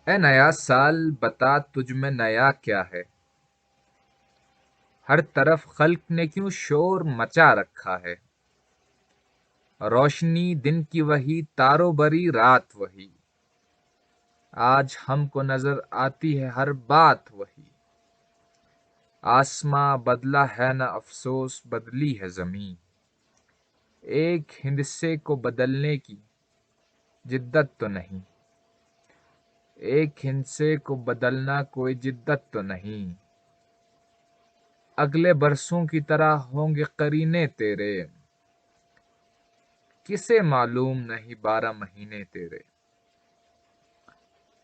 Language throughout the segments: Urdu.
اے نیا سال بتا تجھ میں نیا کیا ہے؟ ہر طرف خلق نے کیوں شور مچا رکھا ہے؟ روشنی دن کی وہی، تارو بری رات وہی، آج ہم کو نظر آتی ہے ہر بات وہی۔ آسماں بدلا ہے نہ افسوس، بدلی ہے زمین، ایک ہندسے کو بدلنے کی جدت تو نہیں، ایک ہندسے کو بدلنا کوئی جدت تو نہیں۔ اگلے برسوں کی طرح ہوں گے قرینے تیرے، کسے معلوم نہیں 12 مہینے تیرے۔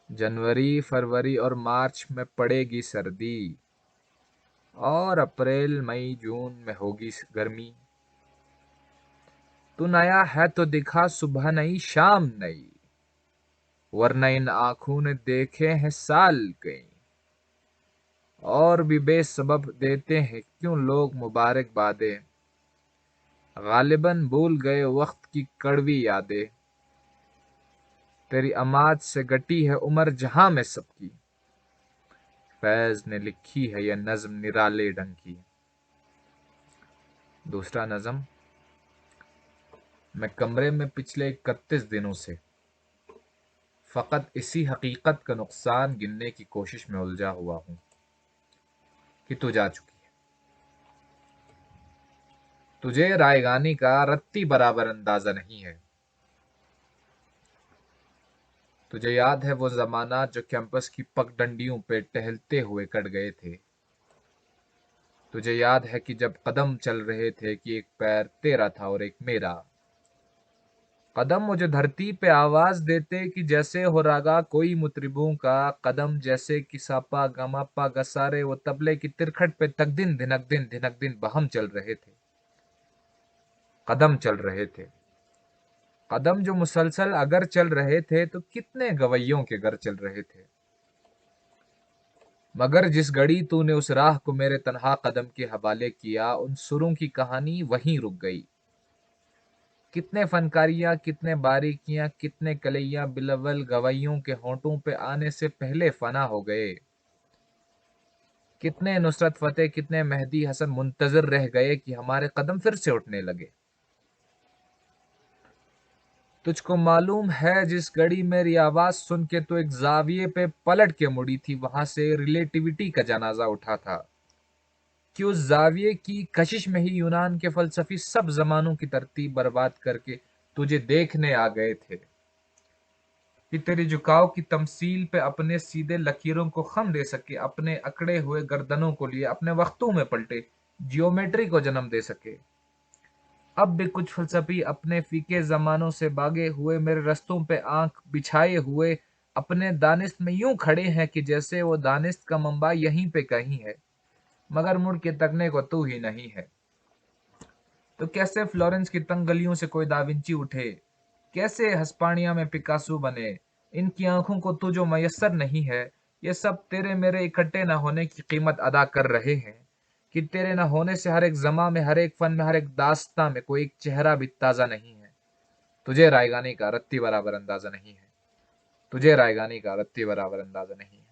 جنوری فروری اور مارچ میں پڑے گی سردی، اور اپریل مئی جون میں ہوگی گرمی۔ تو نیا ہے تو دکھا صبح نئی شام نئی، ورنہ ان آنکھوں نے دیکھے ہیں سال کئی۔ اور بھی بے سبب دیتے ہیں کیوں لوگ مبارک بادیں، غالباً بھول گئے وقت کی کڑوی یادیں۔ تیری اماج سے گٹی ہے عمر جہاں میں سب کی، فیض نے لکھی ہے یہ نظم نرالے ڈھنگ کی۔ دوسرا نظم۔ میں کمرے میں پچھلے 31 دنوں سے فقط اسی حقیقت کا نقصان گننے کی کوشش میں الجھا ہوا ہوں کہ تو جا چکی ہے۔ تجھے رائیگانی کا رتی برابر اندازہ نہیں ہے۔ تجھے یاد ہے وہ زمانہ جو کیمپس کی پگ ڈنڈیوں پہ ٹہلتے ہوئے کٹ گئے تھے؟ تجھے یاد ہے کہ جب قدم چل رہے تھے کہ ایک پیر تیرا تھا اور ایک میرا؟ قدم مجھے دھرتی پہ آواز دیتے کہ جیسے ہو راگا کوئی مطربوں کا، قدم جیسے کہ ساپا گماپا گسارے وہ تبلے کی ترکھٹ پہ تک دن دھنک دن بہم چل رہے تھے۔ قدم چل رہے تھے، قدم جو مسلسل اگر چل رہے تھے تو کتنے گویوں کے گھر چل رہے تھے۔ مگر جس گھڑی تو نے اس راہ کو میرے تنہا قدم کے حوالے کیا، ان سروں کی کہانی وہیں رک گئی۔ کتنے فنکاریاں، کتنے باریکیاں، کتنے کلیاں بلاول گویوں کے ہونٹوں پہ آنے سے پہلے فنا ہو گئے۔ کتنے نصرت فتح، کتنے مہدی حسن منتظر رہ گئے کہ ہمارے قدم پھر سے اٹھنے لگے۔ تجھ کو معلوم ہے جس گھڑی میری آواز سن کے تو ایک زاویے پہ پلٹ کے مڑی تھی، وہاں سے ریلیٹیوٹی کا جنازہ اٹھا تھا کہ اس زاویے کی کشش میں ہی یونان کے فلسفی سب زمانوں کی ترتیب برباد کر کے تجھے دیکھنے آ گئے تھے کہ تیری جھکاؤ کی تمثیل پہ اپنے سیدھے لکیروں کو خم دے سکے، اپنے اکڑے ہوئے گردنوں کو لیے اپنے وقتوں میں پلٹے جیومیٹری کو جنم دے سکے۔ اب بھی کچھ فلسفی اپنے فیکے زمانوں سے باگے ہوئے میرے رستوں پہ آنکھ بچھائے ہوئے اپنے دانست میں یوں کھڑے ہیں کہ جیسے وہ دانست کا منبع یہیں پہ کہیں ہے، مگر مڑ کے تکنے کو تو ہی نہیں ہے۔ تو کیسے فلورنس کی تنگ گلیوں سے کوئی داونچی اٹھے، کیسے ہسپانیہ میں پکاسو بنے، ان کی آنکھوں کو تو جو میسر نہیں ہے، یہ سب تیرے میرے اکٹھے نہ ہونے کی قیمت ادا کر رہے ہیں کہ تیرے نہ ہونے سے ہر ایک زماں میں، ہر ایک فن میں، ہر ایک داستاں میں کوئی ایک چہرہ بھی تازہ نہیں ہے۔ تجھے رائیگانی کا رتی برابر اندازہ نہیں ہے، تجھے رائیگانی کا رتی برابر اندازہ نہیں ہے۔